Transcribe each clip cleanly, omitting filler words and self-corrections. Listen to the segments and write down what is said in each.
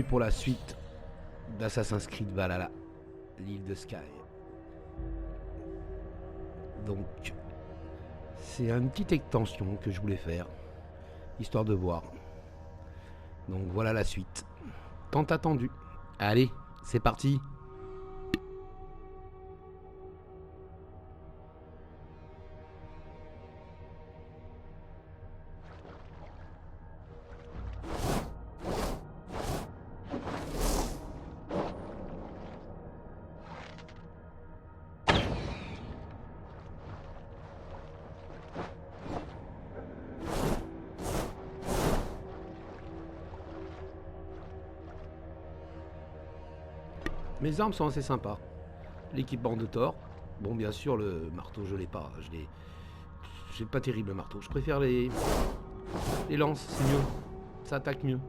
pour la suite d'Assassin's Creed Valhalla, l'île de Sky. Donc, c'est une petite extension que je voulais faire, histoire de voir. Donc voilà la suite. Tant attendu. Allez, c'est parti. Mes armes sont assez sympas. L'équipement de Thor. Bon, bien sûr, le marteau, je l'ai pas. J'ai pas terrible le marteau. Je préfère les lances, c'est mieux. Ça attaque mieux.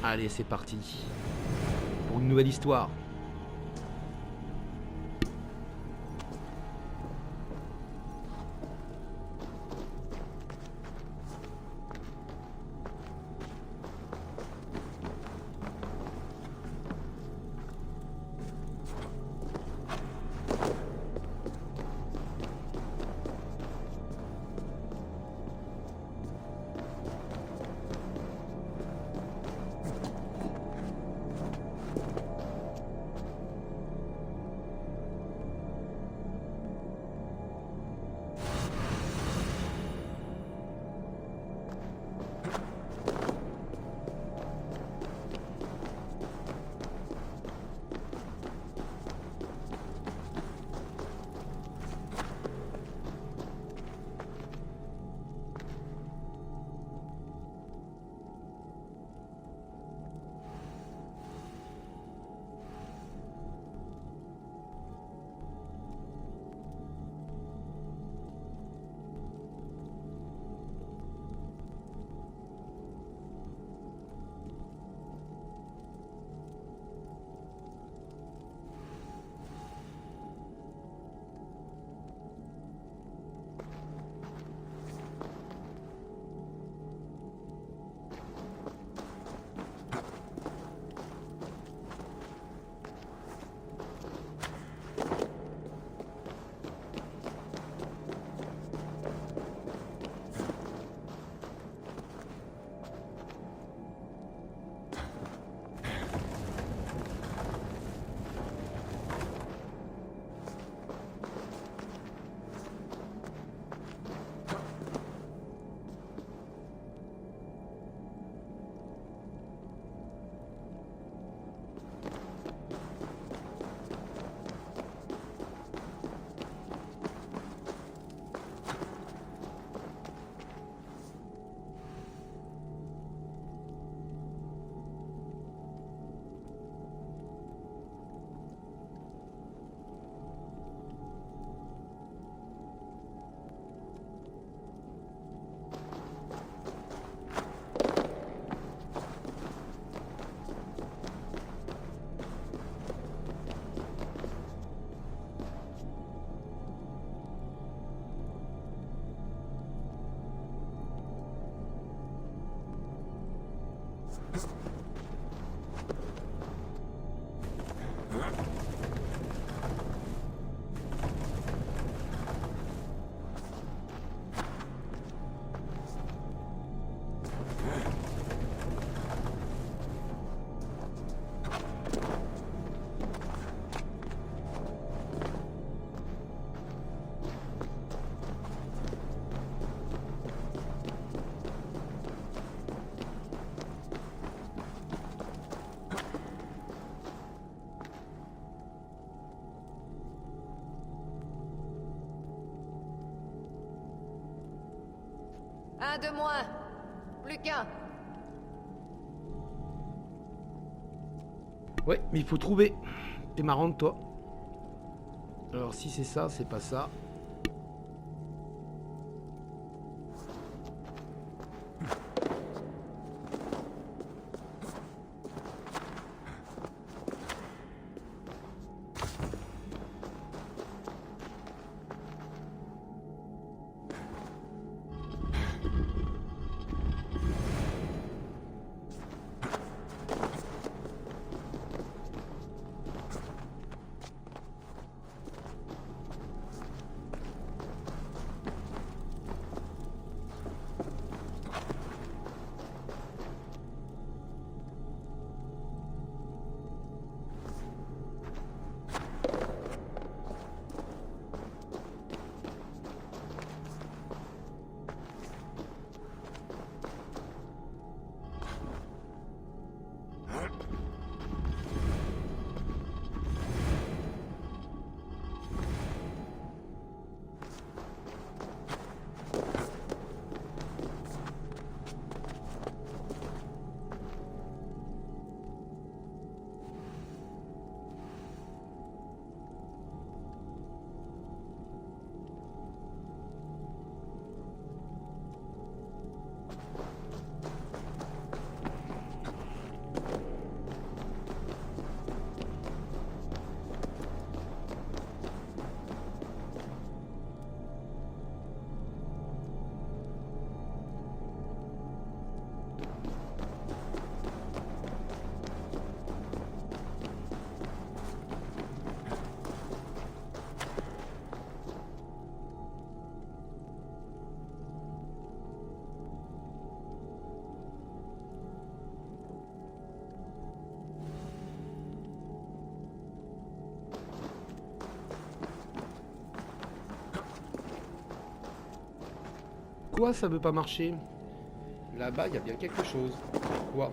Allez, c'est parti. Pour une nouvelle histoire. Un de moins. Plus qu'un. Ouais, mais il faut trouver. T'es marrante, toi. Alors, si c'est ça, c'est pas ça. Pourquoi ça veut pas marcher? Là-bas, il y a bien quelque chose. Quoi?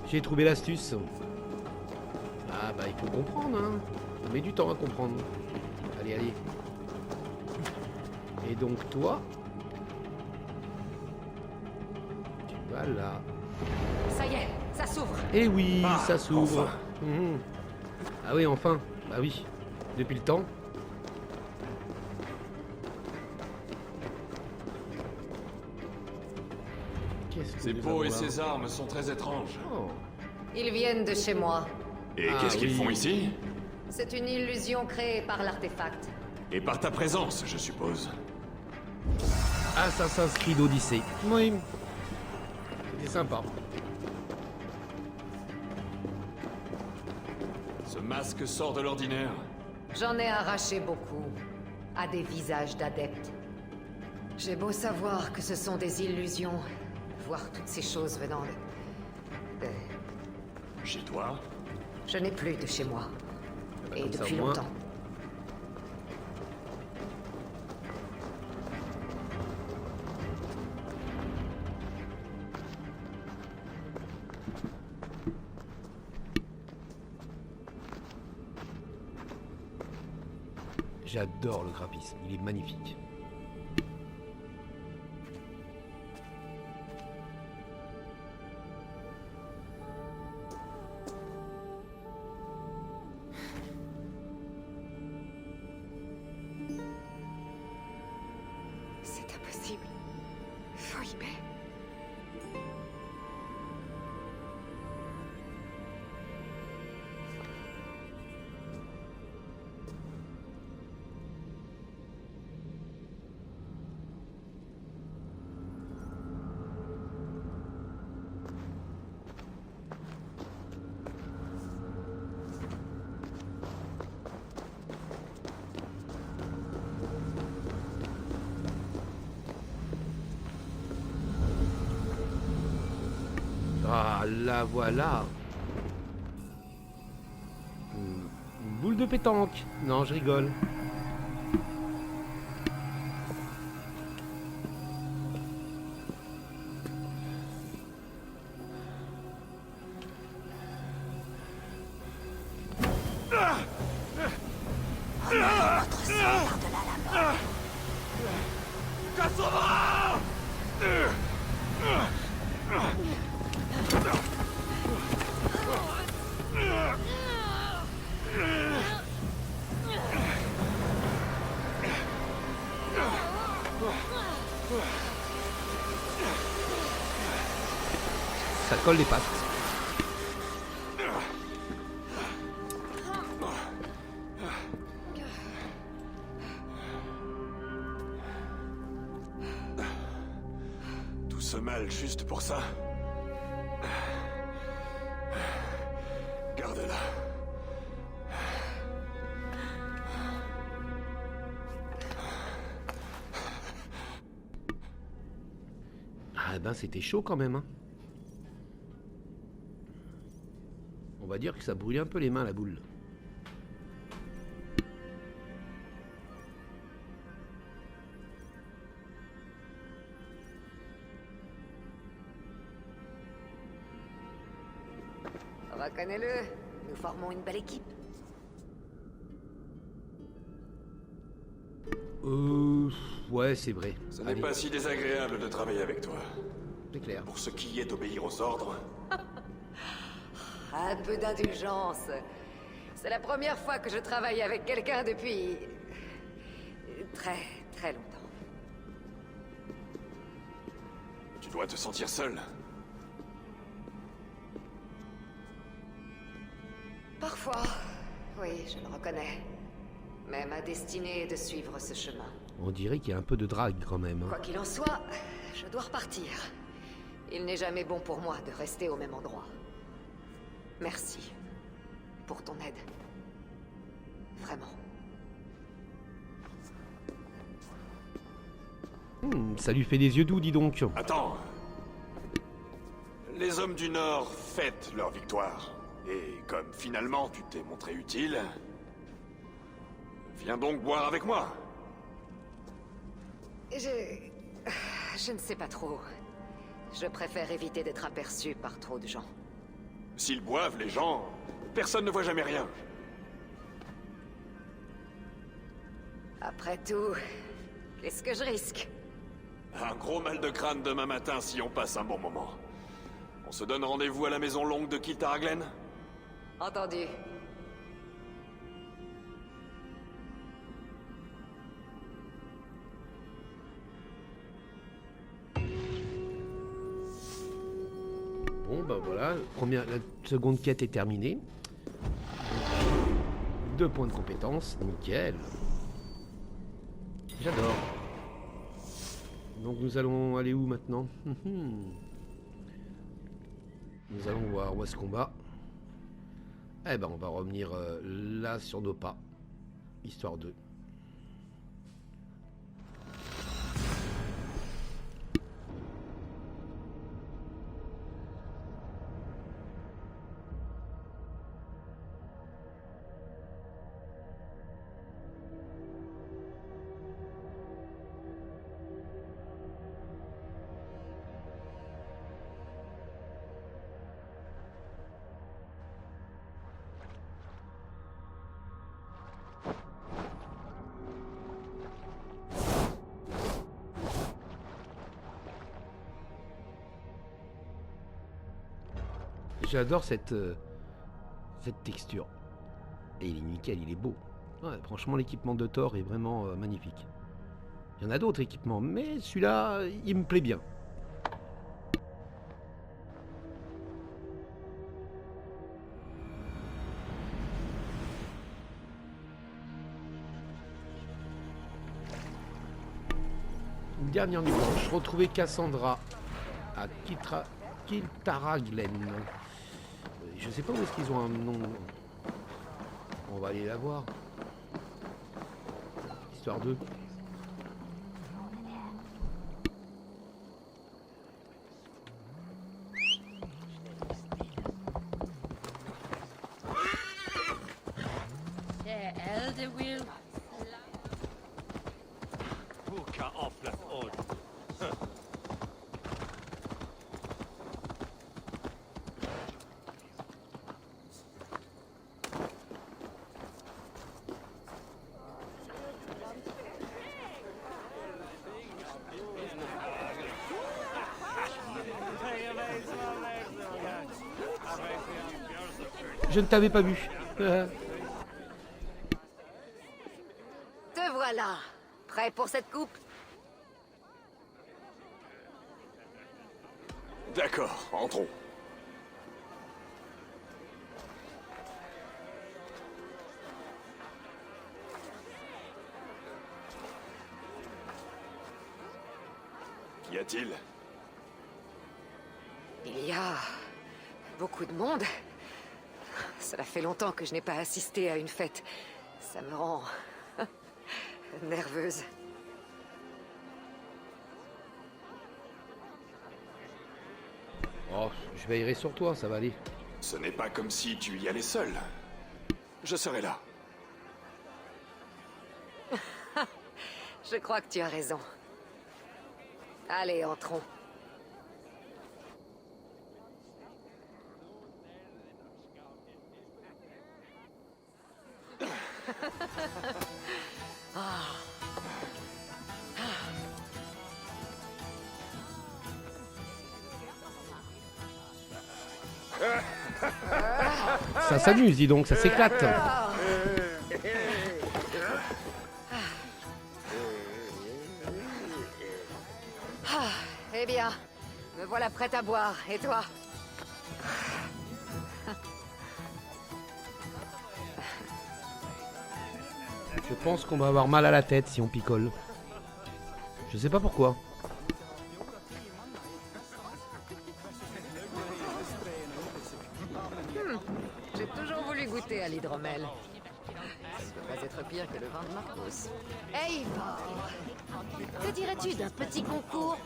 J'ai trouvé l'astuce. Ah bah il faut comprendre, hein. Ça met du temps à comprendre. Allez, allez. Et donc toi, tu vas là. Ça y est, ça s'ouvre. Eh oui, Ah, ça s'ouvre. enfin. Mhm. Ah oui, enfin. Bah oui. Depuis le temps. Qu'est-ce que Ces nous pots allons et voir? ces armes sont très étranges. Oh. Ils viennent de chez moi. Et Ah qu'est-ce qu'ils oui. font ici? C'est une illusion créée par l'artefact. Et par ta présence, je suppose. Assassin's Creed Odyssey. Oui. C'était sympa. Ce masque sort de l'ordinaire. J'en ai arraché beaucoup. À des visages d'adeptes. J'ai beau savoir que ce sont des illusions. Voir toutes ces choses venant de... Chez toi? Je n'ai plus de chez moi. Et comme ça, depuis au moins. longtemps. J'adore le graphisme, il est magnifique. C'est impossible. Faut y mettre. Ah, la voilà. Une boule de pétanque. Non, je rigole. Ça colle les pattes. Tout ce mal juste pour ça? Garde-la. Ah ben c'était chaud quand même, hein. On va dire que ça brûlait un peu les mains, la boule. Reconnais-le, nous formons une belle équipe. Ouais, c'est vrai. Ce n'est Allez, pas si désagréable de travailler avec toi. c'est clair. Pour ce qui est d'obéir aux ordres, Un peu d'indulgence. C'est la première fois que je travaille avec quelqu'un depuis... très, très longtemps. tu dois te sentir seul. Parfois, oui, je le reconnais. Mais ma destinée est de suivre ce chemin. On dirait qu'il y a un peu de drague quand même. Hein. Quoi qu'il en soit, je dois repartir. Il n'est jamais bon pour moi de rester au même endroit. Merci pour ton aide. Vraiment. Ça lui fait des yeux doux, dis donc. Attends. Les hommes du Nord fêtent leur victoire. Et comme finalement tu t'es montré utile... Viens donc boire avec moi. Je ne sais pas trop. Je préfère éviter d'être aperçu par trop de gens. S'ils boivent, les gens, personne ne voit jamais rien. Après tout, qu'est-ce que je risque? Un gros mal de crâne demain matin si on passe un bon moment. On se donne rendez-vous à la maison longue de Kiltaraglen? Entendu. Bon, bah voilà, la seconde quête est terminée. 2 points de compétence, nickel. J'adore. Donc nous allons aller où maintenant? Nous allons voir où est-ce qu'on va. Eh ben on va revenir là sur nos pas. Histoire de... J'adore cette texture. Et il est nickel, il est beau. Ouais, franchement, l'équipement de Thor est vraiment magnifique. Il y en a d'autres équipements, mais celui-là, il me plaît bien. Dernière nuit blanche, retrouver Cassandra à Kiltaraglen. Je sais pas où est-ce qu'ils ont un nom. On va aller la voir. Histoire de... Der Elde will. Puka offlas ord. Je ne t'avais pas vu. Te voilà. Prêt pour cette coupe? D'accord, entrons. Qu'y a-t-il? Il y a beaucoup de monde. Cela fait longtemps que je n'ai pas assisté à une fête. Ça me rend nerveuse. Oh, je veillerai sur toi, ça va aller. Ce n'est pas comme si tu y allais seul. Je serai là. Je crois que tu as raison. Allez, entrons. Ça s'amuse, dis donc, ça s'éclate. Eh bien, me voilà prête à boire. Et toi? Je pense qu'on va avoir mal à la tête si on picole. Je sais pas pourquoi. J'ai toujours voulu goûter à l'hydromel. Ça ne peut pas être pire que le vin de Marcos. Hey, Ivor! Que dirais-tu d'un petit concours?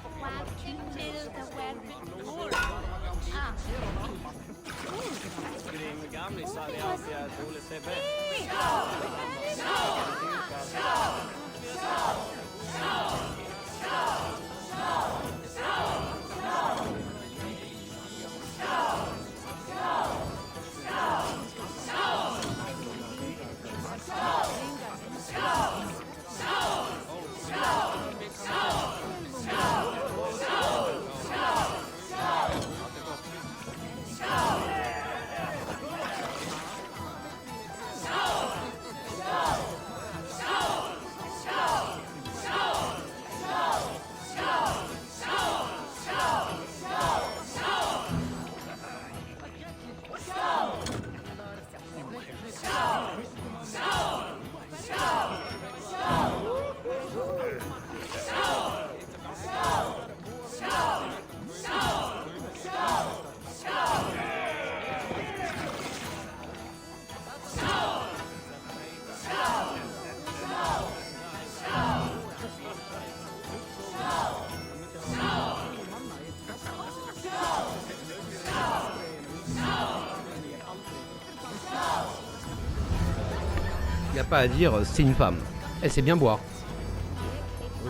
Y a pas à dire, c'est une femme. Elle sait bien boire.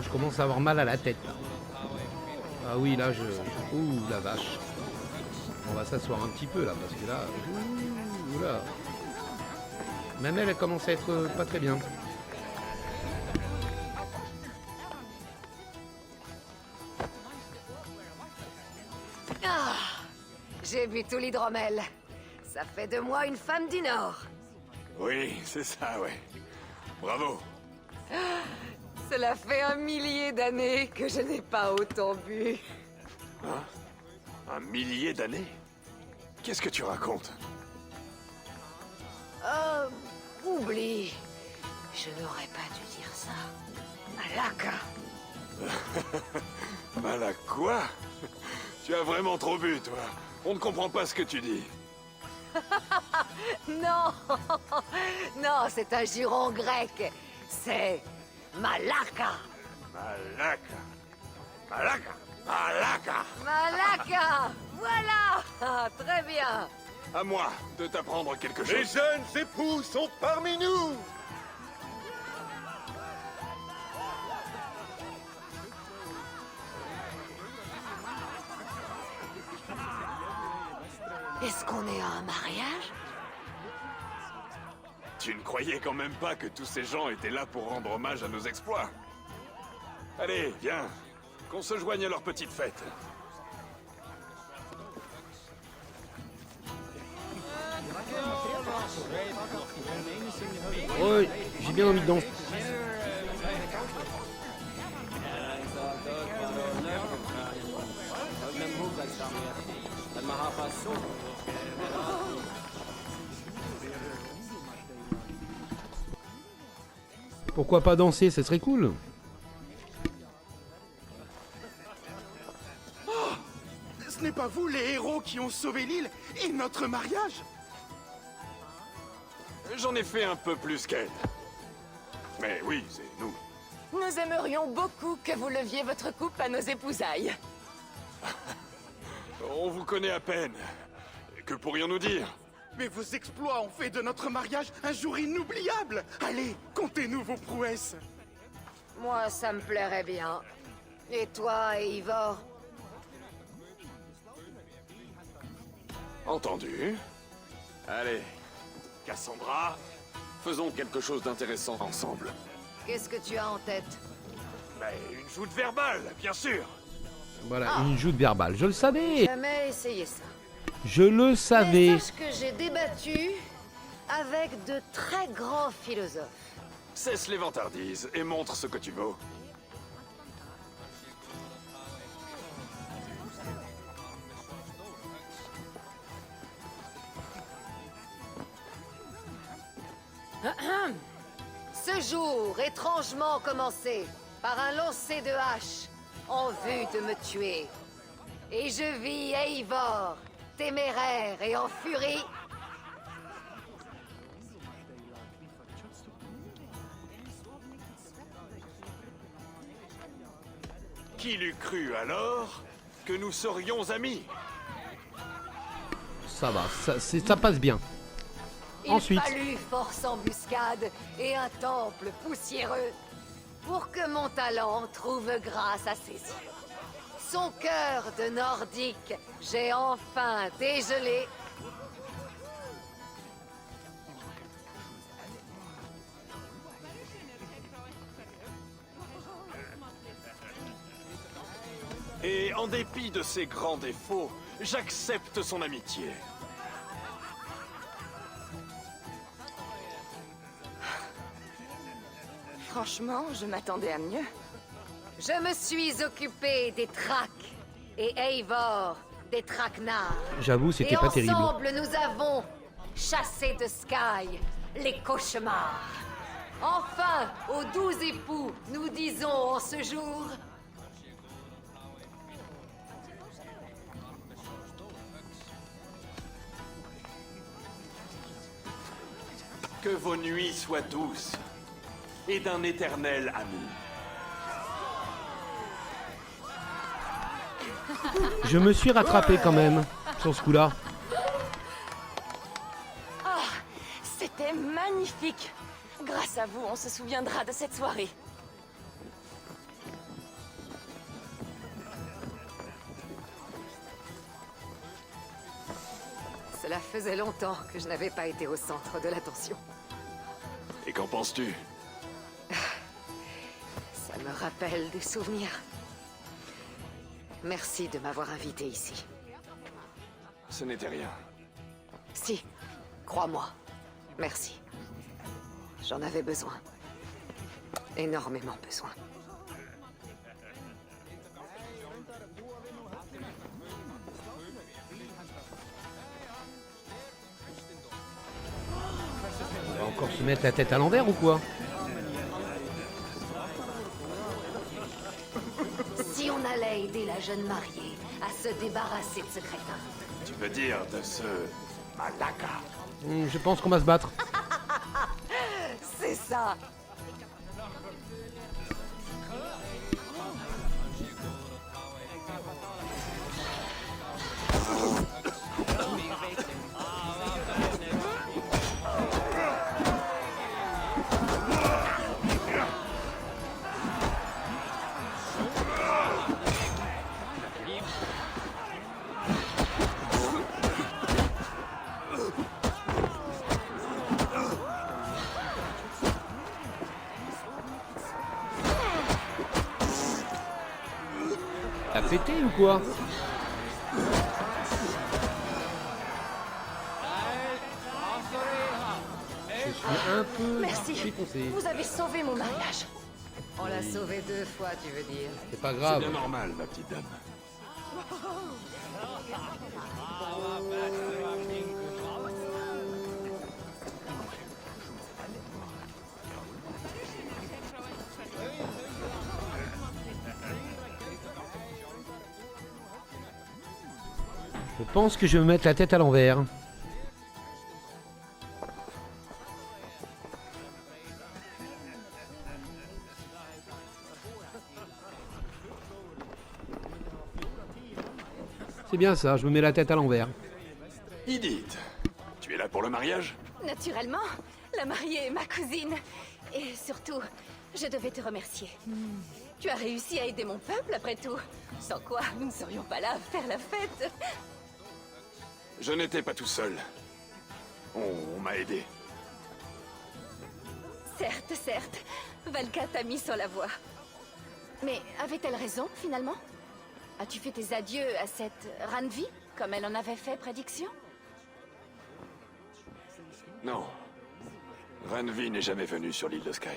Je commence à avoir mal à la tête. Ah oui, là, ouh, la vache. On va s'asseoir un petit peu, là, parce que là... Ouh là. Même elle commence à être pas très bien. Ah, j'ai bu tout l'hydromel. Ça fait de moi une femme du Nord. Oui, c'est ça, ouais. Bravo. Cela fait 1 millier d'années que je n'ai pas autant bu. Hein? 1 millier d'années? Qu'est-ce que tu racontes? Oublie. Je n'aurais pas dû dire ça. Malaka. Malak quoi? Tu as vraiment trop bu, toi. On ne comprend pas ce que tu dis. Non. Non, c'est un juron grec. C'est Malaka. Malaka. Malaka. Malaka. Malaka. Voilà. Ah, très bien. À moi de t'apprendre quelque Les chose. jeunes époux sont parmi nous. Est-ce qu'on est à un mariage? Tu ne croyais quand même pas que tous ces gens étaient là pour rendre hommage à nos exploits? Allez, viens, qu'on se joigne à leur petite fête. Ouais, j'ai bien envie de danser. Pourquoi pas danser, ce serait cool. Ce n'est pas vous les héros qui ont sauvé l'île et notre mariage? J'en ai fait un peu plus qu'elle. Mais oui, c'est nous. Nous aimerions beaucoup que vous leviez votre coupe à nos épousailles. On vous connaît à peine. Que pourrions-nous dire? Mais vos exploits ont fait de notre mariage un jour inoubliable. Allez, contez-nous vos prouesses. Moi, ça me plairait bien. Et toi, Ivor? Entendu. Allez, Cassandra, faisons quelque chose d'intéressant ensemble. Qu'est-ce que tu as en tête? Mais une joute verbale, bien sûr. Voilà, une joute verbale. Je le savais. Jamais essayé ça. Je le savais. Mais sache que j'ai débattu avec de très grands philosophes. Cesse les vantardises et montre ce que tu vaux. Ce jour étrangement commencé par un lancer de hache en vue de me tuer. Et je vis Eivor, téméraire et en furie. Qui l'eût cru alors que nous serions amis? Ça va, ça passe bien. Ensuite. Il fallut force embuscade et un temple poussiéreux pour que mon talent trouve grâce à ses yeux. Son cœur de nordique, j'ai enfin dégelé. Et en dépit de ses grands défauts, j'accepte son amitié. Franchement, je m'attendais à mieux. Je me suis occupé des Traques et Eivor des Traquenards. J'avoue, c'était pas terrible. Et ensemble, nous avons chassé de Sky les cauchemars. Enfin, aux 12 époux, nous disons en ce jour... Que vos nuits soient douces et d'un éternel amour. Je me suis rattrapé quand même sur ce coup-là. C'était magnifique. Grâce à vous, on se souviendra de cette soirée. Cela faisait longtemps que je n'avais pas été au centre de l'attention. Et qu'en penses-tu? Ça me rappelle des souvenirs. Merci de m'avoir invité ici. Ce n'était rien. Si, crois-moi. Merci. J'en avais besoin. Énormément besoin. On va encore se mettre la tête à l'envers ou quoi? Si on allait aider la jeune mariée à se débarrasser de ce crétin. Tu veux dire de ce Malaka? Je pense qu'on va se battre. C'est ça. T'as pété ou quoi? Je suis un peu Merci. défoncé. Vous avez sauvé mon mariage. On l'a sauvé 2 fois, tu veux dire. C'est pas C'est grave. bien normal, ma petite dame. Je pense que je vais me mettre la tête à l'envers. C'est bien ça, je me mets la tête à l'envers. Edith, tu es là pour le mariage? Naturellement, la mariée est ma cousine. Et surtout, je devais te remercier. Tu as réussi à aider mon peuple, après tout. Sans quoi, nous ne serions pas là à faire la fête. Je n'étais pas tout seul. On m'a aidé. Certes, certes. Valka t'a mis sur la voie. Mais avait-elle raison, finalement? As-tu fait tes adieux à cette Ranvi, comme elle en avait fait prédiction? Non. Renvi n'est jamais venu sur l'île de Sky.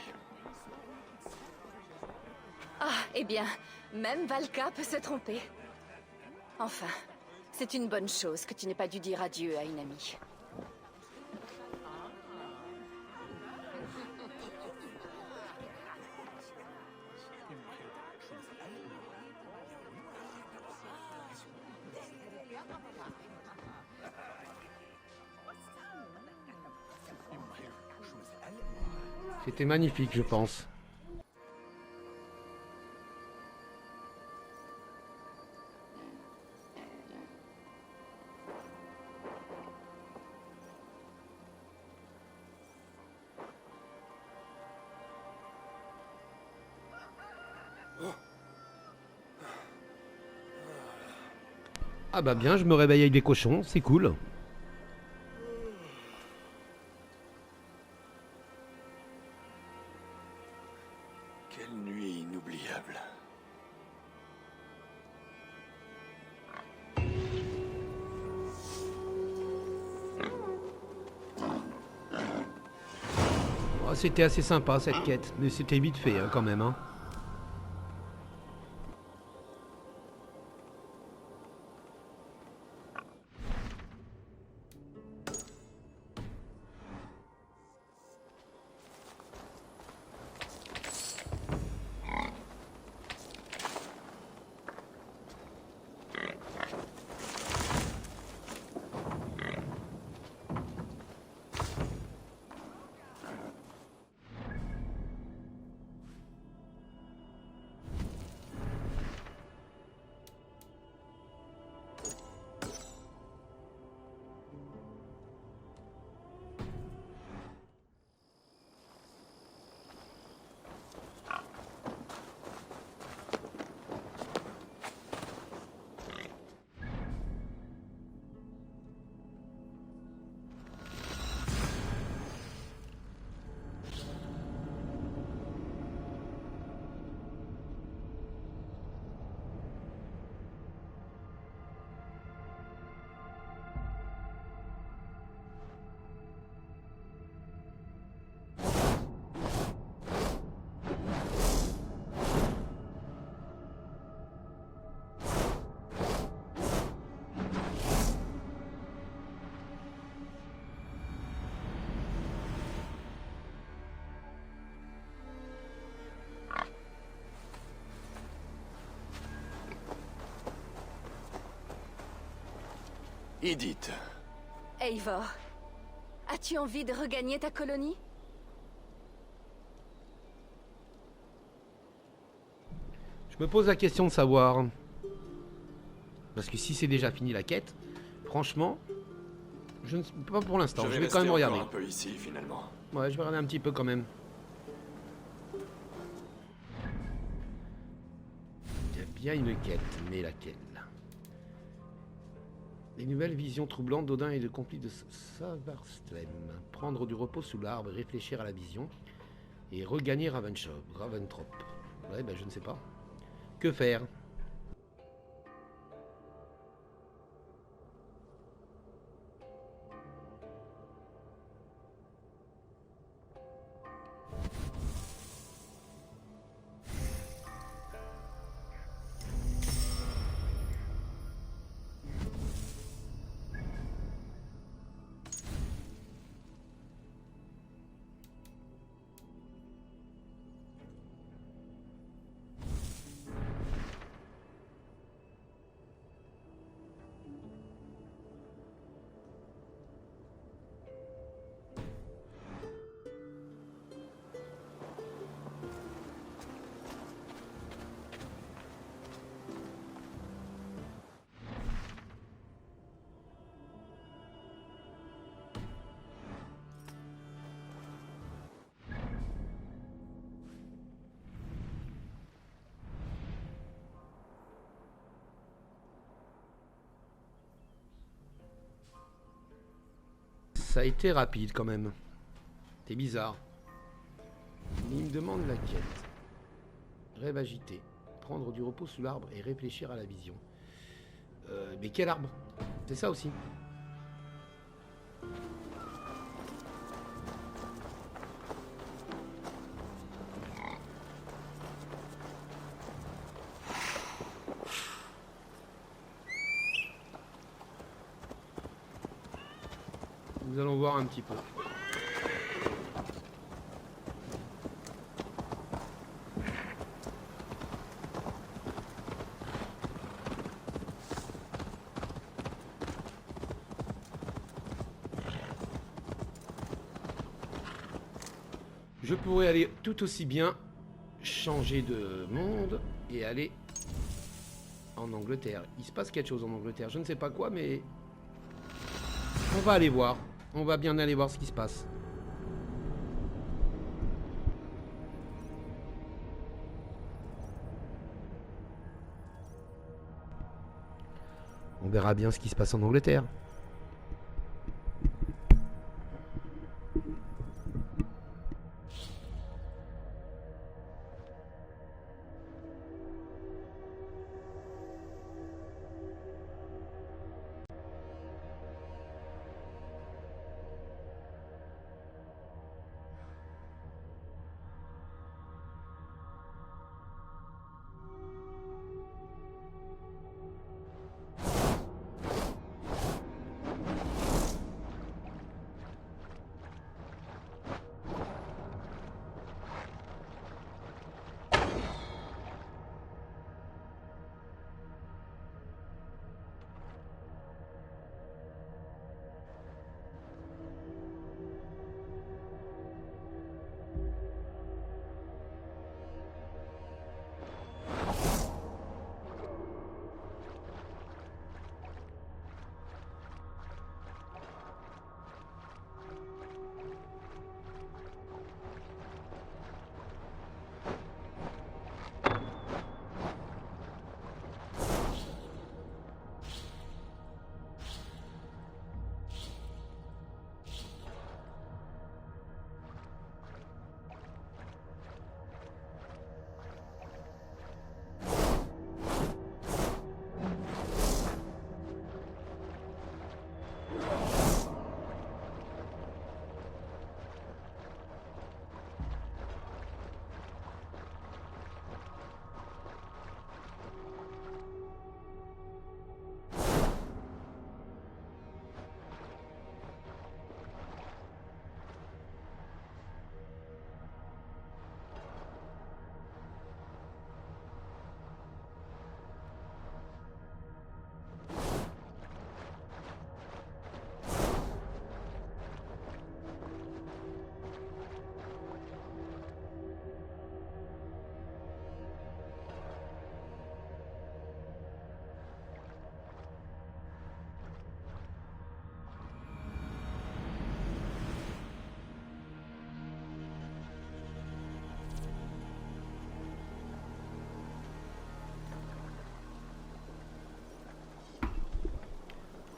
Ah, eh bien, même Valka peut se tromper. Enfin, c'est une bonne chose que tu n'aies pas dû dire adieu à une amie. C'était magnifique, je pense. Ah bah bien, je me réveille avec des cochons, c'est cool. Quelle nuit inoubliable. Oh, c'était assez sympa cette quête, mais c'était vite fait hein, quand même. Hein. Edith. Eivor, as-tu envie de regagner ta colonie? Je me pose la question de savoir. Parce que si c'est déjà fini la quête, franchement, je ne sais pas pour l'instant. Je vais quand même rester regarder. encore un peu ici, finalement. Ouais, je vais regarder un petit peu quand même. Il y a bien une quête, mais laquelle? Les nouvelles visions troublantes d'Odin et de conflits de Savarslem. Prendre du repos sous l'arbre, réfléchir à la vision et regagner Raventrop. Ouais, ben je ne sais pas. Que faire? Ça a été rapide quand même. C'est bizarre. Il me demande la quête. Rêve agité. Prendre du repos sous l'arbre et réfléchir à la vision. Mais quel arbre? C'est ça aussi. Nous allons voir un petit peu. Je pourrais aller tout aussi bien changer de monde et aller en Angleterre. Il se passe quelque chose en Angleterre. Je ne sais pas quoi, mais on va aller voir. On va bien aller voir ce qui se passe. On verra bien ce qui se passe en Angleterre.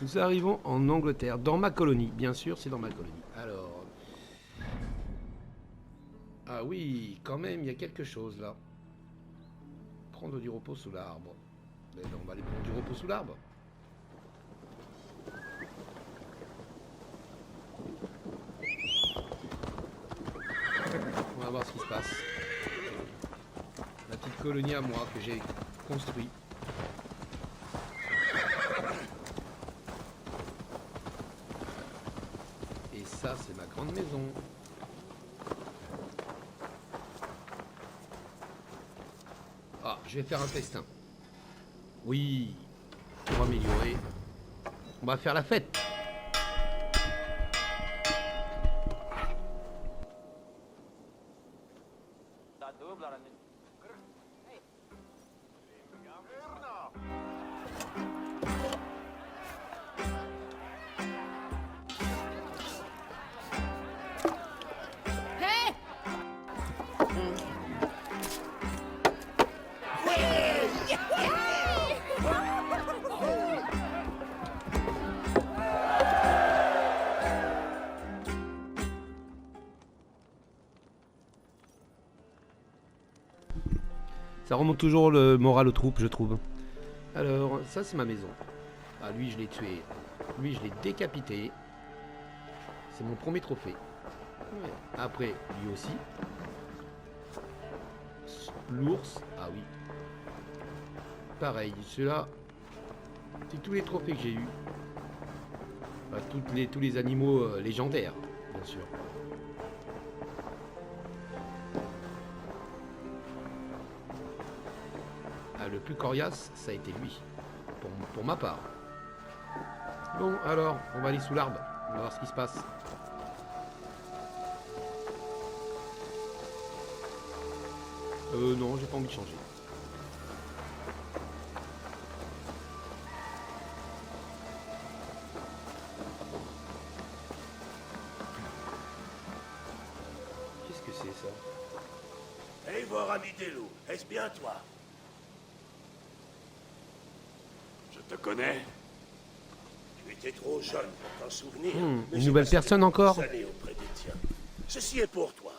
Nous arrivons en Angleterre, dans ma colonie. Bien sûr, c'est dans ma colonie. Alors... Ah oui, quand même, il y a quelque chose là. Prendre du repos sous l'arbre. Mais ben, on va aller prendre du repos sous l'arbre. On va voir ce qui se passe. La petite colonie à moi que j'ai construite. Et ça, c'est ma grande maison. Ah, je vais faire un festin. Oui, pour améliorer. On va faire la fête. Ça remonte toujours le moral aux troupes, je trouve. Alors, ça c'est ma maison. Ah, lui, je l'ai tué. Lui, je l'ai décapité. C'est mon premier trophée. Après, lui aussi. L'ours. Ah oui. Pareil, celui-là, c'est tous les trophées que j'ai eu. Enfin, tous les animaux légendaires, bien sûr. Ah, le plus coriace, ça a été lui. Pour ma part. Bon, alors, on va aller sous l'arbre. On va voir ce qui se passe. Non, j'ai pas envie de changer. Qu'est-ce que c'est ça? Eivor, ami des loups, est-ce bien toi? Je te connais. Tu étais trop jeune pour t'en souvenir. mais Une j'ai nouvelle passé personne de encore? longues années auprès des tiens. Ceci est pour toi.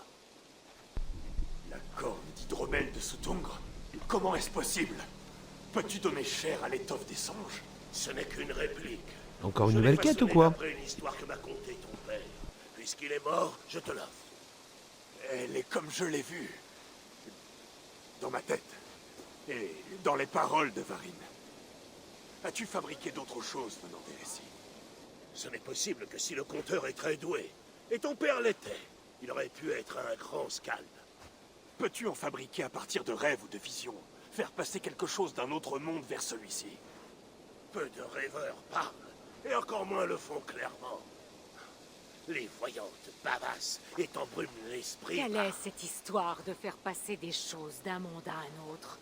La corne d'hydromel de Soutongre. Comment est-ce possible? Peux-tu donner chair à l'étoffe des songes? Ce n'est qu'une réplique. Encore une Je l'ai nouvelle quête ou façonnée quoi? d'après une histoire que m'a contée ton père. Puisqu'il est mort, je te l'offre. Elle est comme je l'ai vue. Dans ma tête. Et dans les paroles de Varine. As-tu fabriqué d'autres choses venant des récits? Ce n'est possible que si le conteur est très doué. Et ton père l'était. Il aurait pu être un grand Skald. Peux-tu en fabriquer à partir de rêves ou de visions? Faire passer quelque chose d'un autre monde vers celui-ci? Peu de rêveurs parlent, et encore moins le font clairement. Les voyantes bavassent et t'embrument l'esprit. Quelle est cette histoire de faire passer des choses d'un monde à un autre?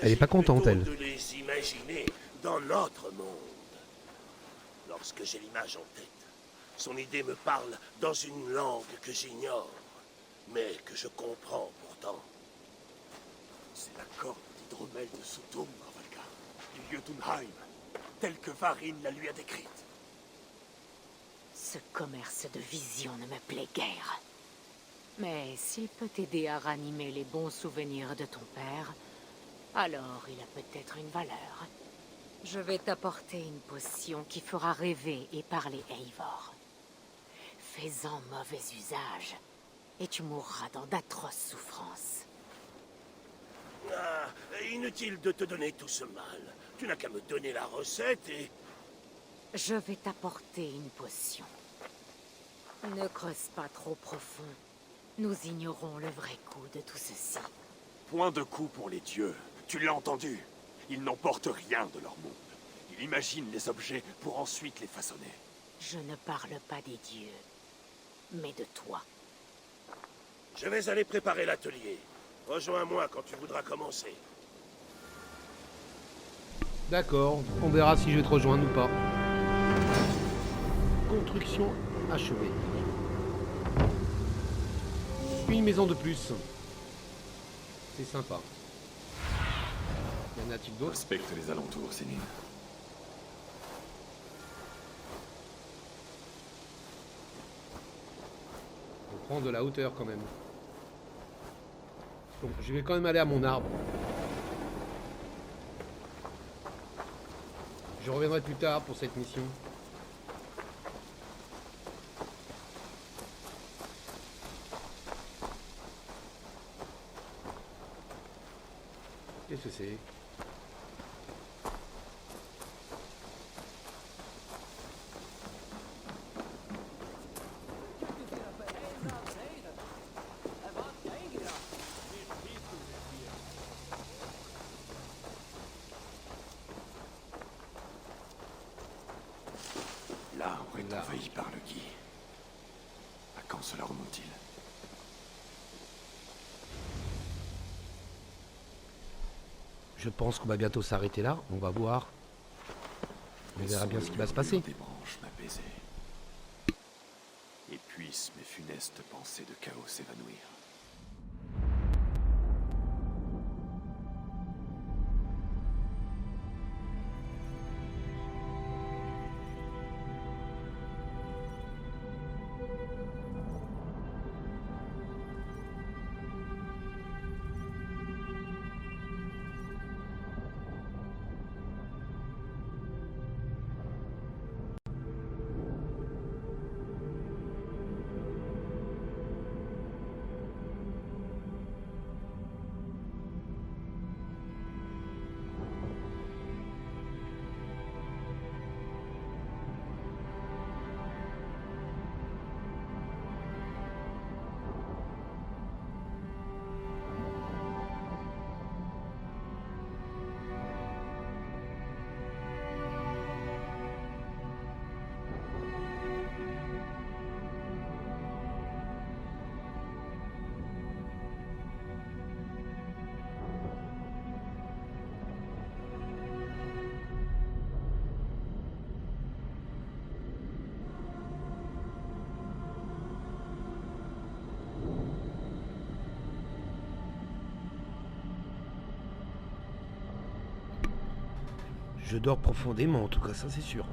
Elle est pas contente, plutôt elle. de les imaginer dans notre monde. Lorsque j'ai l'image en tête, son idée me parle dans une langue que j'ignore, mais que je comprends pourtant. C'est la corne d'hydromel de Soutongre, Valka. Du Jotunheim, telle que Varine la lui a décrite. Ce commerce de vision ne me plaît guère. Mais s'il peut t'aider à ranimer les bons souvenirs de ton père, alors il a peut-être une valeur. Je vais t'apporter une potion qui fera rêver et parler Eivor. Fais-en mauvais usage, et tu mourras dans d'atroces souffrances. Ah, inutile de te donner tout ce mal. Tu n'as qu'à me donner la recette et... Je vais t'apporter une potion. Ne creuse pas trop profond. Nous ignorons le vrai coût de tout ceci. Point de coup pour les dieux. Tu l'as entendu? Ils n'emportent rien de leur monde. Ils imaginent les objets pour ensuite les façonner. Je ne parle pas des dieux, mais de toi. Je vais aller préparer l'atelier. Rejoins-moi quand tu voudras commencer. D'accord, on verra si je vais te rejoindre ou pas. Construction achevée. Une maison de plus. C'est sympa. Y en a-t-il d'autres? Respecte les alentours, Céline. On prend de la hauteur quand même. Bon, je vais quand même aller à mon arbre. Je reviendrai plus tard pour cette mission. Qu'est-ce que c'est? L'arbre est envahi par le Guy. À quand cela remonte-t-il? Je pense qu'on va bientôt s'arrêter là. On va voir. On verra bien ce qui va se passer. Des branches m'apaiser. Et puissent mes funestes pensées de chaos s'évanouir. Je dors profondément, en tout cas, ça c'est sûr.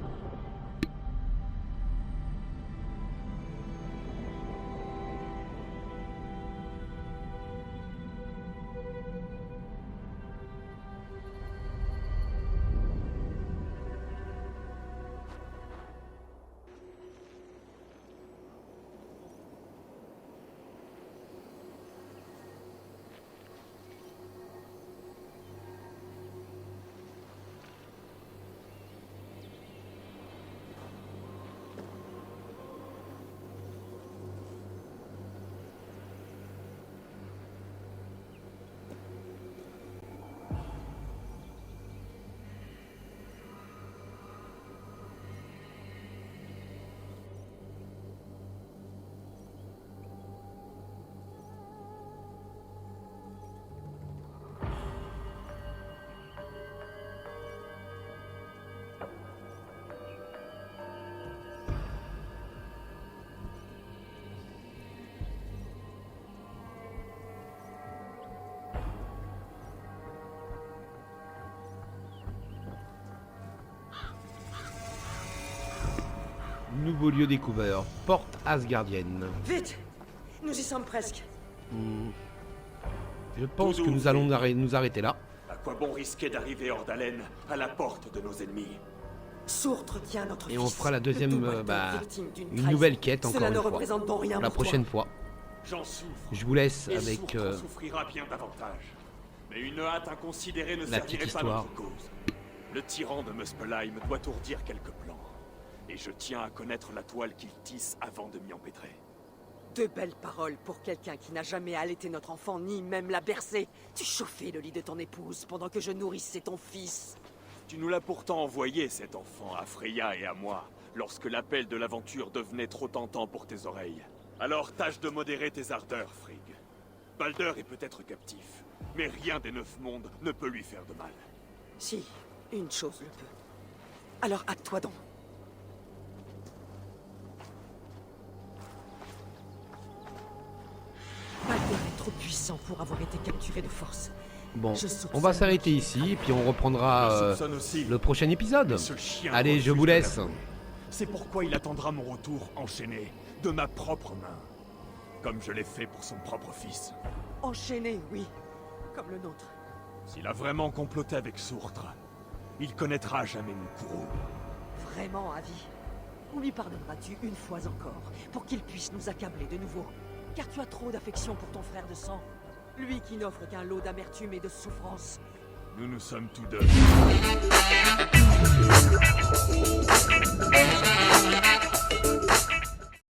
Nouveau lieu découvert, porte asgardienne. Vite! Nous y sommes presque. Je pense que nous allons nous arrêter là. À quoi bon risquer d'arriver hors d'haleine à la porte de nos ennemis? Sourtre tient notre Et fils. on fera la deuxième, Le doux-batteur victime d'une une trahison. nouvelle quête encore Cela une ne fois. représente donc rien La pour toi. prochaine fois. J'en souffre. Je vous laisse Et avec Sourtre en souffrira bien davantage. Mais une hâte inconsidérée ne la petite servirait pas histoire. notre cause. Le tyran de Muspelheim doit ourdir quelques plans. Et je tiens à connaître la toile qu'il tisse avant de m'y empêtrer. De belles paroles pour quelqu'un qui n'a jamais allaité notre enfant, ni même la bercé. Tu chauffais le lit de ton épouse pendant que je nourrissais ton fils. Tu nous l'as pourtant envoyé, cet enfant, à Freya et à moi, lorsque l'appel de l'aventure devenait trop tentant pour tes oreilles. Alors tâche de modérer tes ardeurs, Frigg. Baldur est peut-être captif, mais rien des 9 mondes ne peut lui faire de mal. Si, une chose le peut. Alors hâte-toi donc. Baldur est trop puissant pour avoir été capturé de force. Bon, Je soupçonne on va s'arrêter ici, et puis on reprendra Je soupçonne aussi. le prochain épisode. Ce chien Allez, je refuse vous de laisse. l'avouer. C'est pourquoi il attendra mon retour enchaîné, de ma propre main. Comme je l'ai fait pour son propre fils. Enchaîné, oui. Comme le nôtre. S'il a vraiment comploté avec Sourtre, il connaîtra à jamais mon courroux. Vraiment, Avi. Ou lui pardonneras-tu une fois encore, pour qu'il puisse nous accabler de nouveau? Car tu as trop d'affection pour ton frère de sang. Lui qui n'offre qu'un lot d'amertume et de souffrance. Nous nous sommes tous deux.